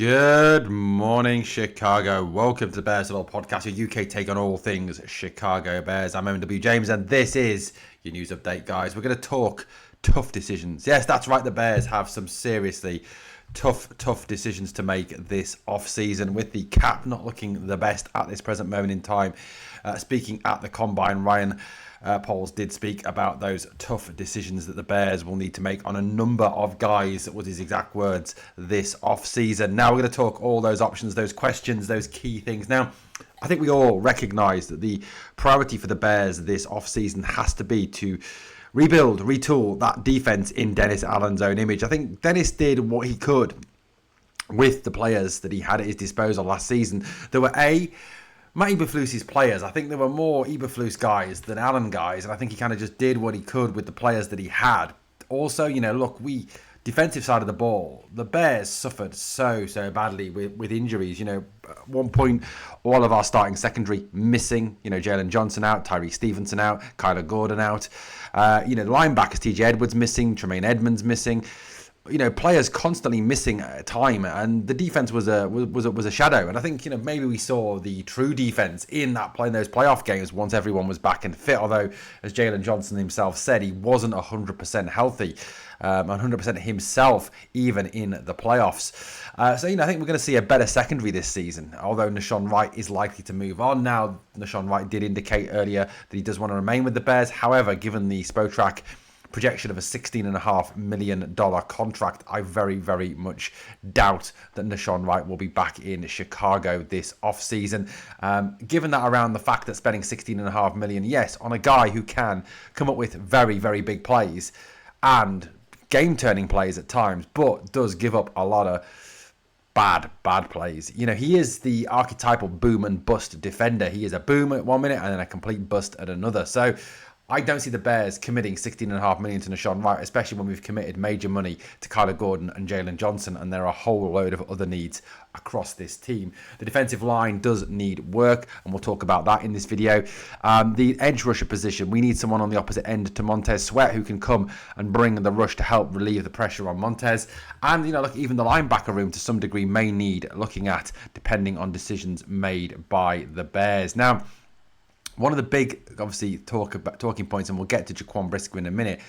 Good morning, Chicago. Welcome to the Bears Huddle podcast, your UK take on all things Chicago Bears. I'm MW James, and this is your news update, guys. We're going to talk tough decisions. Yes, that's right. The Bears have some seriously tough decisions to make this off-season, with the cap not looking the best at this present moment in time. Speaking at the Combine, Ryan Poles did speak about those tough decisions that the Bears will need to make on a number of guys, was his exact words, this off-season. Now we're going to talk all those options, those questions, those key things. Now, I think we all recognise that the priority for the Bears this off-season has to be to rebuild, retool that defence in Dennis Allen's own image. I think Dennis did what he could with the players that he had at his disposal last season. There were Matt Eberflus's players. I think there were more Eberflus guys than Allen guys, and I think he kind of just did what he could with the players that he had. Also, defensive side of the ball, the Bears suffered so badly with injuries. At one point, all of our starting secondary missing. Jalen Johnson out, Tyree Stevenson out, Kyler Gordon out. The linebackers, TJ Edwards missing, Tremaine Edmonds missing. Players constantly missing time, and the defense was a shadow. And I think maybe we saw the true defense in those playoff games once everyone was back and fit. Although, as Jalen Johnson himself said, he wasn't 100% healthy, 100% himself even in the playoffs. I think we're going to see a better secondary this season. Although Nahshon Wright is likely to move on now. Nahshon Wright did indicate earlier that he does want to remain with the Bears. However, given the Spotrac projection of a $16.5 million contract, I very, very much doubt that Nahshon Wright will be back in Chicago this offseason. Given that around the fact that spending $16.5 million, yes, on a guy who can come up with very, very big plays and game-turning plays at times, but does give up a lot of bad plays. He is the archetypal boom and bust defender. He is a boom at 1 minute and then a complete bust at another. So I don't see the Bears committing $16.5 million to Nahshon Wright, especially when we've committed major money to Kyler Gordon and Jalen Johnson, and there are a whole load of other needs across this team. The defensive line does need work, and we'll talk about that in this video. The edge rusher position, we need someone on the opposite end to Montez Sweat who can come and bring the rush to help relieve the pressure on Montez. And, even the linebacker room to some degree may need looking at, depending on decisions made by the Bears. Now, one of the big, obviously, talking points, and we'll get to Jaquan Brisker in a minute,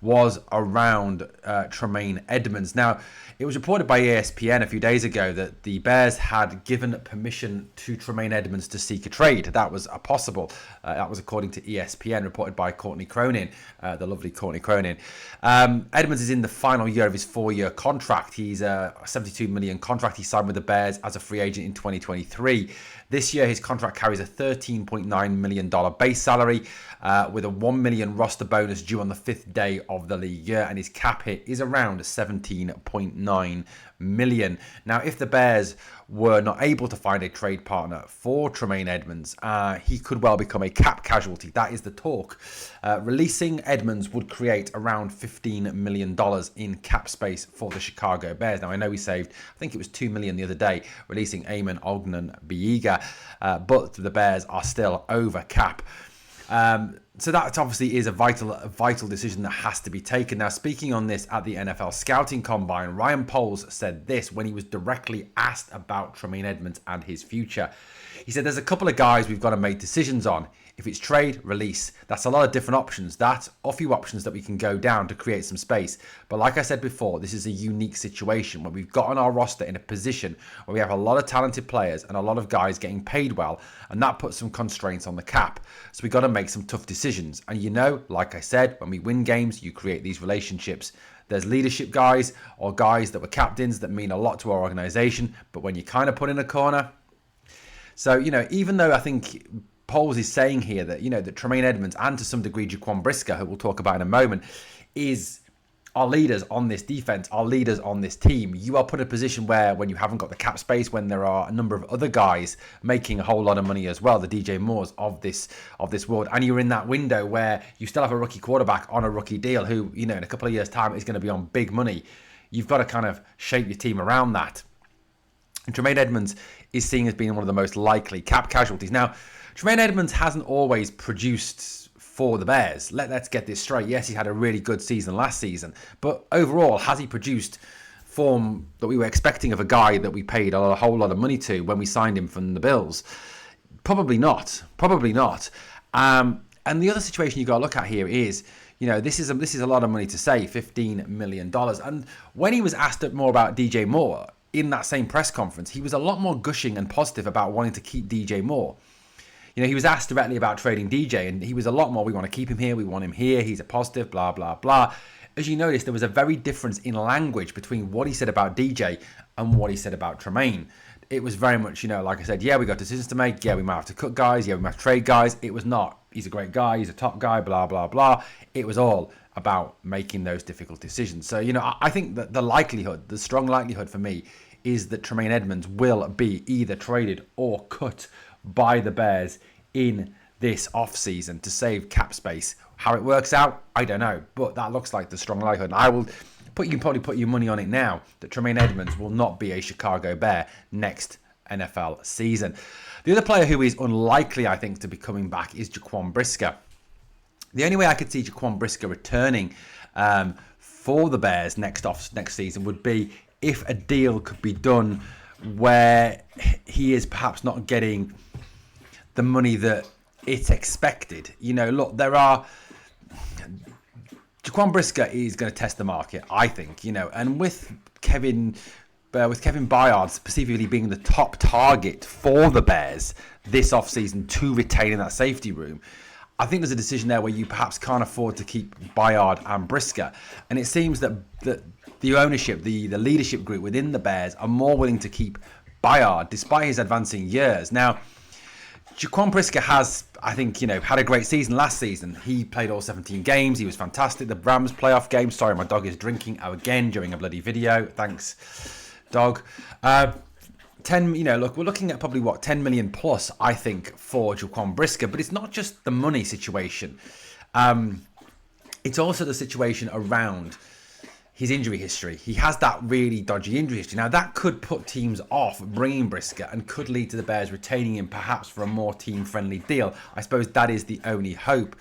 was around Tremaine Edmonds. Now, it was reported by ESPN a few days ago that the Bears had given permission to Tremaine Edmonds to seek a trade. That was possible. That was according to ESPN, reported by Courtney Cronin, the lovely Courtney Cronin. Edmonds is in the final year of his 4-year contract. He's a $72 million contract he signed with the Bears as a free agent in 2023. This year, his contract carries a $13.9 million base salary with a $1 million roster bonus due on the 5th day of the league year, and his cap hit is around $17.9 million. Now, if the Bears were not able to find a trade partner for Tremaine Edmonds, he could well become a cap casualty. That is the talk. Releasing Edmonds would create around $15 million in cap space for the Chicago Bears. Now, I know we saved, I think it was $2 million the other day, releasing Amon Ognen-Biega, but the Bears are still over cap. So that obviously is a vital decision that has to be taken. Now, speaking on this at the NFL Scouting Combine, Ryan Poles said this when he was directly asked about Tremaine Edmonds and his future. He said, there's a couple of guys we've got to make decisions on. If it's trade, release, that's a lot of different options. That's a few options that we can go down to create some space. But like I said before, this is a unique situation where we've got on our roster in a position where we have a lot of talented players and a lot of guys getting paid well, and that puts some constraints on the cap. So we've got to make some tough decisions. And like I said, when we win games, you create these relationships. There's leadership guys or guys that were captains that mean a lot to our organization, but when you kind of put in a corner. So, even though I think Poles is saying here that, that Tremaine Edmonds and to some degree Jaquan Brisker, who we'll talk about in a moment, is our leaders on this defense, our leaders on this team. You are put in a position where when you haven't got the cap space, when there are a number of other guys making a whole lot of money as well, the DJ Moores of this world, and you're in that window where you still have a rookie quarterback on a rookie deal who, in a couple of years' time is going to be on big money. You've got to kind of shape your team around that. And Tremaine Edmonds is seen as being one of the most likely cap casualties. Now, Tremaine Edmonds hasn't always produced for the Bears. Let's get this straight. Yes, he had a really good season last season, but overall, has he produced form that we were expecting of a guy that we paid a whole lot of money to when we signed him from the Bills? Probably not. Probably not. And the other situation you got to look at here is, this is a lot of money to say, $15 million. And when he was asked more about DJ Moore in that same press conference, he was a lot more gushing and positive about wanting to keep DJ Moore. He was asked directly about trading DJ, and he was a lot more, we want to keep him here, we want him here, he's a positive, blah, blah, blah. As you notice, there was a very difference in language between what he said about DJ and what he said about Tremaine. It was very much, like I said, yeah, we got decisions to make, yeah, we might have to cut guys, yeah, we might have to trade guys. It was not, he's a great guy, he's a top guy, blah, blah, blah. It was all about making those difficult decisions. So, I think that the strong likelihood for me is that Tremaine Edmonds will be either traded or cut by the Bears in this offseason to save cap space. How it works out, I don't know, but that looks like the strong likelihood. You can probably put your money on it now that Tremaine Edmonds will not be a Chicago Bear next NFL season. The other player who is unlikely, I think, to be coming back is Jaquan Brisker. The only way I could see Jaquan Brisker returning for the Bears next season would be if a deal could be done where he is perhaps not getting the money that it's expected. Look, Jaquan Brisker is going to test the market, I think, and with Kevin Byard specifically being the top target for the Bears this offseason to retain in that safety room, I think there's a decision there where you perhaps can't afford to keep Byard and Brisker. And it seems that the ownership, the leadership group within the Bears are more willing to keep Byard despite his advancing years. Now, Jaquan Brisker has, I think, had a great season last season. He played all 17 games. He was fantastic. The Rams playoff game. Sorry, my dog is drinking again during a bloody video. Thanks, dog. Look, we're looking at probably, 10 million plus, I think, for Jaquan Brisker. But it's not just the money situation. It's also the situation around his injury history. He has that really dodgy injury history. Now, that could put teams off bringing Brisker and could lead to the Bears retaining him perhaps for a more team-friendly deal. I suppose that is the only hope.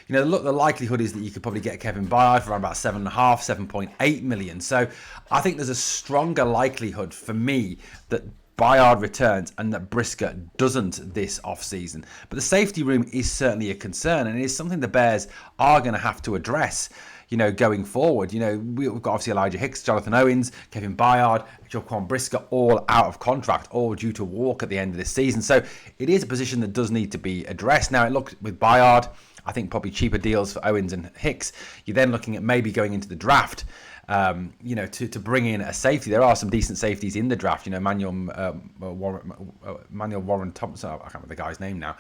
Look, the likelihood is that you could probably get Kevin Byard for around about 7.8 million. So I think there's a stronger likelihood for me that Byard returns and that Brisker doesn't this offseason. But the safety room is certainly a concern, and it is something the Bears are going to have to address going forward. We've got obviously Elijah Hicks, Jonathan Owens, Kevin Byard, Jaquan Brisker, all out of contract, all due to walk at the end of this season. So it is a position that does need to be addressed. Now, it looks with Byard, I think probably cheaper deals for Owens and Hicks. You're then looking at maybe going into the draft, to bring in a safety. There are some decent safeties in the draft. Manuel Warren Thompson, I can't remember the guy's name now.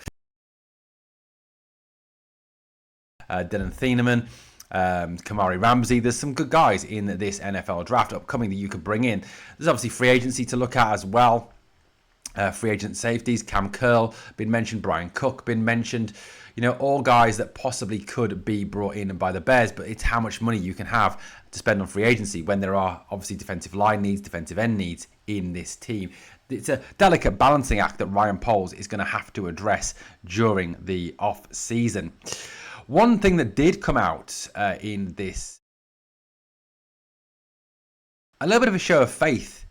Dylan Thieneman. Kamari Ramsey. There's some good guys in this NFL draft upcoming that you could bring in. There's obviously free agency to look at as well. Free agent safeties, Cam Curl been mentioned, Brian Cook been mentioned. All guys that possibly could be brought in by the Bears, but it's how much money you can have to spend on free agency when there are obviously defensive line needs, defensive end needs in this team. It's a delicate balancing act that Ryan Poles is going to have to address during the off season. One thing that did come out in this, a little bit of a show of faith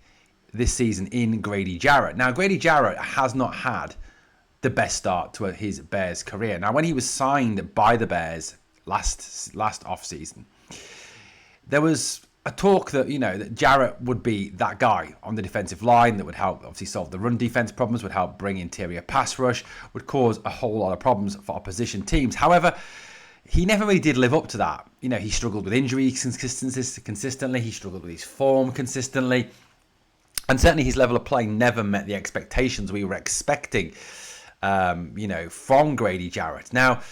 this season in Grady Jarrett. Now, Grady Jarrett has not had the best start to his Bears career. Now, when he was signed by the Bears last offseason, there was a talk that, that Jarrett would be that guy on the defensive line that would help obviously solve the run defense problems, would help bring interior pass rush, would cause a whole lot of problems for opposition teams. However, he never really did live up to that. He struggled with injuries consistently. He struggled with his form consistently. And certainly his level of play never met the expectations we were expecting, from Grady Jarrett. Now,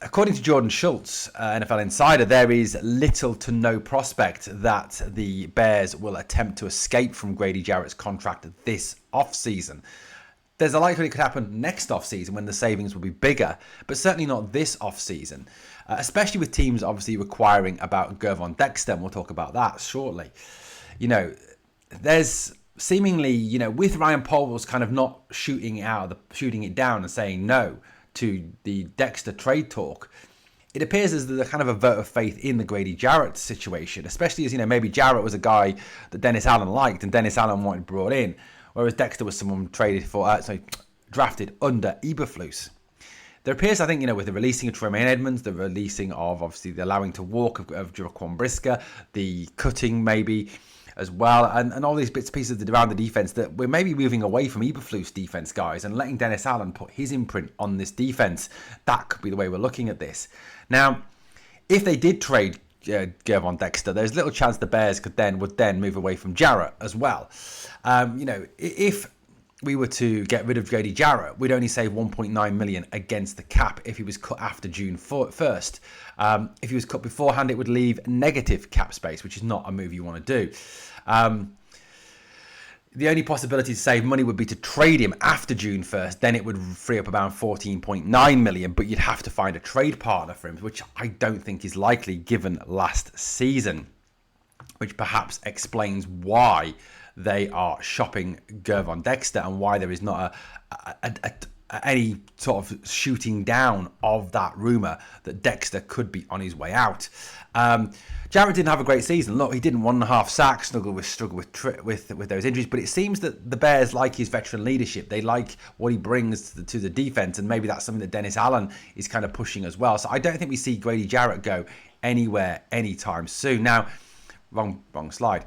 according to Jordan Schultz, NFL Insider, there is little to no prospect that the Bears will attempt to escape from Grady Jarrett's contract this offseason. There's a likelihood it could happen next offseason when the savings will be bigger, but certainly not this offseason, especially with teams obviously requiring about Gervon Dexter, and we'll talk about that shortly. There's seemingly, with Ryan Poles kind of not shooting it down and saying no to the Dexter trade talk, it appears as the kind of a vote of faith in the Grady Jarrett situation, especially as, maybe Jarrett was a guy that Dennis Allen liked and Dennis Allen wanted brought in, whereas Dexter was someone drafted under Eberflus. There appears, I think, with the releasing of Tremaine Edmonds, the releasing of, obviously, the allowing to walk of Jaquan Brisker, the cutting maybe as well, and all these bits and pieces around the defense, that we're maybe moving away from Eberflus defense, guys, and letting Dennis Allen put his imprint on this defense. That could be the way we're looking at this. Now, if they did trade Gervon Dexter, there's little chance the Bears would then move away from Jarrett as well. If we were to get rid of Grady Jarrett, we'd only save $1.9 million against the cap if he was cut after June 1st. If he was cut beforehand, it would leave negative cap space, which is not a move you want to do. The only possibility to save money would be to trade him after June 1st. Then it would free up around $14.9 million, but you'd have to find a trade partner for him, which I don't think is likely given last season, which perhaps explains why they are shopping Gervon Dexter and why there is not any sort of shooting down of that rumour that Dexter could be on his way out. Jarrett didn't have a great season. Look, he didn't 1.5 sacks, struggled with those injuries, but it seems that the Bears like his veteran leadership. They like what he brings to the defense, and maybe that's something that Dennis Allen is kind of pushing as well. So I don't think we see Grady Jarrett go anywhere anytime soon. Now, wrong slide.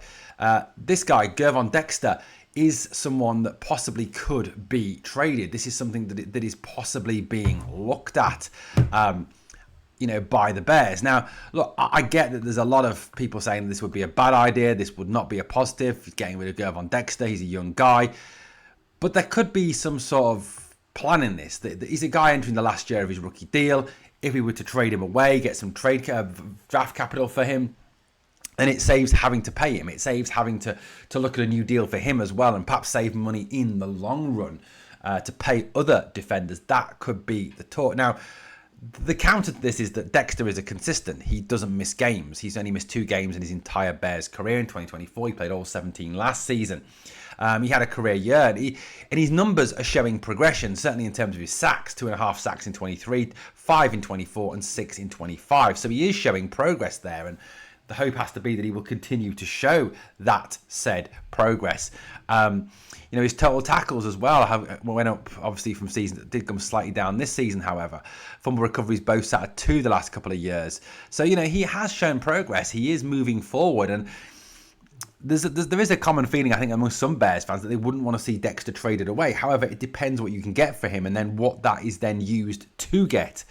This guy, Gervon Dexter, is someone that possibly could be traded. This is something that is possibly being looked at, by the Bears. Now, look, I get that there's a lot of people saying this would be a bad idea. This would not be a positive. Getting rid of Gervon Dexter, he's a young guy. But there could be some sort of plan in this. He's a guy entering the last year of his rookie deal. If we were to trade him away, get some draft capital for him, and it saves having to pay him. It saves having to look at a new deal for him as well, and perhaps save money in the long run to pay other defenders. That could be the talk. Now, the counter to this is that Dexter is a consistent. He doesn't miss games. He's only missed 2 games in his entire Bears career in 2024. He played all 17 last season. He had a career year, and his numbers are showing progression, certainly in terms of his sacks, 2.5 sacks in 23, 5 in 24, and 6 in 25. So he is showing progress there, and the hope has to be that he will continue to show that said progress. His total tackles as well went up, obviously, from season. It did come slightly down this season, however. Fumble recoveries both sat at 2 the last couple of years. So, he has shown progress. He is moving forward, and there is a common feeling, I think, among some Bears fans that they wouldn't want to see Dexter traded away. However, it depends what you can get for him and then what that is then used to get.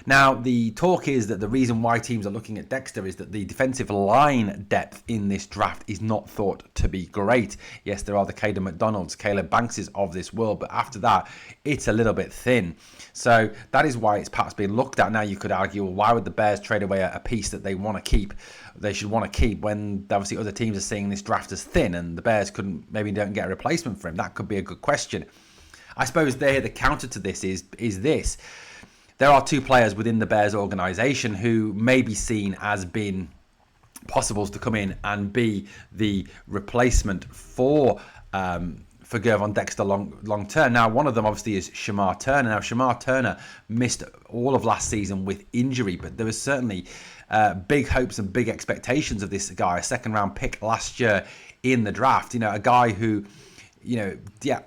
Now, the talk is that the reason why teams are looking at Dexter is that the defensive line depth in this draft is not thought to be great. Yes, there are the Caden McDonalds, Caleb Bankses of this world, but after that, it's a little bit thin. So that is why it's perhaps being looked at. Now, you could argue, well, why would the Bears trade away a piece that they want to keep? They should want to keep when obviously other teams are seeing this draft as thin, and the Bears maybe don't get a replacement for him. That could be a good question. I suppose the counter to this is this. There are 2 players within the Bears organization who may be seen as being possibles to come in and be the replacement for Gervon Dexter long term. Now, one of them obviously is Shamar Turner. Now, Shamar Turner missed all of last season with injury, but there was certainly big hopes and big expectations of this guy, a 2nd-round pick last year in the draft. A guy who,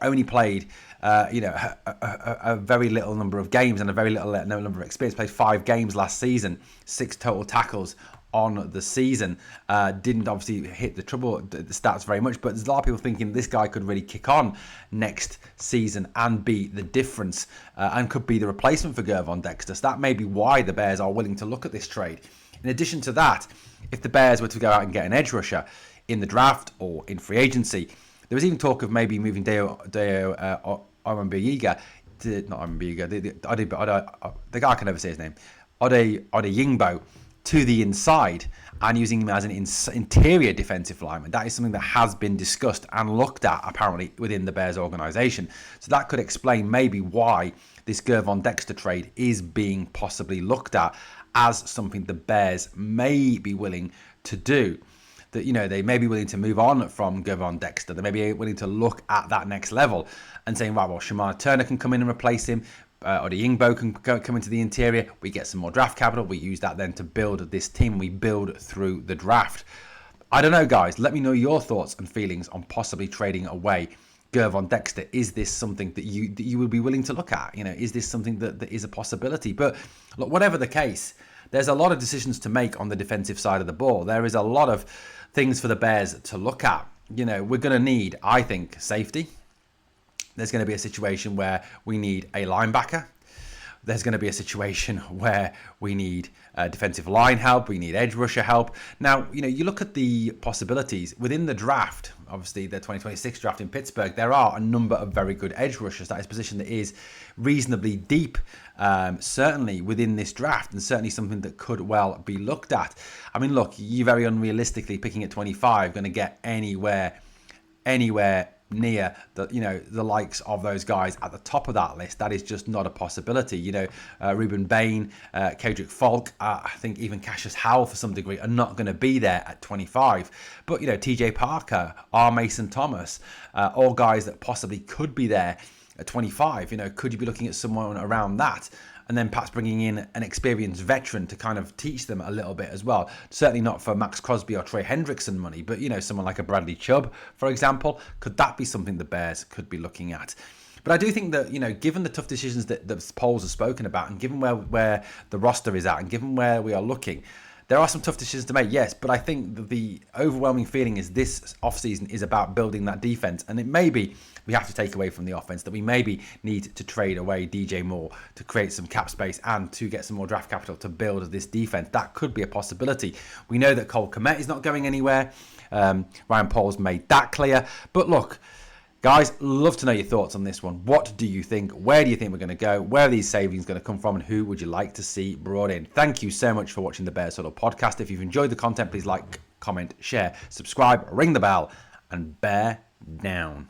only played a very little number of games and a very little number of experience. Played 5 games last season, 6 total tackles on the season. Didn't obviously hit the stats very much, but there's a lot of people thinking this guy could really kick on next season and be the difference and could be the replacement for Gervon Dexter. So that may be why the Bears are willing to look at this trade. In addition to that, if the Bears were to go out and get an edge rusher in the draft or in free agency, there was even talk of maybe moving Deo Omambiyiga, not Omambiyiga, the guy I can never say his name, Ode Yingbo, to the inside and using him as an interior defensive lineman. That is something that has been discussed and looked at apparently within the Bears organization. So that could explain maybe why this Gervon Dexter trade is being possibly looked at as something the Bears may be willing to do. That, they may be willing to move on from Gervon Dexter. They may be willing to look at that next level and saying, right, well, Shamar Turner can come in and replace him. Odeyingbo can come into the interior. We get some more draft capital. We use that then to build this team. We build through the draft. I don't know, guys. Let me know your thoughts and feelings on possibly trading away Gervon Dexter. Is this something that you would be willing to look at? Is this something that is a possibility? But look, whatever the case, there's a lot of decisions to make on the defensive side of the ball. There is a lot of things for the Bears to look at. We're going to need, I think, safety. There's going to be a situation where we need a linebacker. There's going to be a situation where we need defensive line help. We need edge rusher help. Now, you look at the possibilities within the draft, obviously the 2026 draft in Pittsburgh, there are a number of very good edge rushers. That is a position that is reasonably deep, certainly within this draft, and certainly something that could well be looked at. I mean, look, you very unrealistically picking at 25 going to get anywhere near the likes of those guys at the top of that list. That is just not a possibility. Ruben Bain, Kedrick Falk, I think even Cassius Howell for some degree are not going to be there at 25. But TJ Parker, R. Mason Thomas, all guys that possibly could be there at 25. Could you be looking at someone around that? And then perhaps bringing in an experienced veteran to kind of teach them a little bit as well. Certainly not for Max Crosby or Trey Hendrickson money, but someone like a Bradley Chubb, for example, could that be something the Bears could be looking at? But I do think that, given the tough decisions that the polls have spoken about, and given where the roster is at, and given where we are looking, there are some tough decisions to make, yes, but I think the overwhelming feeling is this offseason is about building that defense, and it may be we have to take away from the offense, that we maybe need to trade away DJ Moore to create some cap space and to get some more draft capital to build this defense. That could be a possibility. We know that Cole Kmet is not going anywhere. Ryan Paul's made that clear. But look, guys, love to know your thoughts on this one. What do you think? Where do you think we're going to go? Where are these savings going to come from? And who would you like to see brought in? Thank you so much for watching the Bears Huddle podcast. If you've enjoyed the content, please like, comment, share, subscribe, ring the bell, and bear down.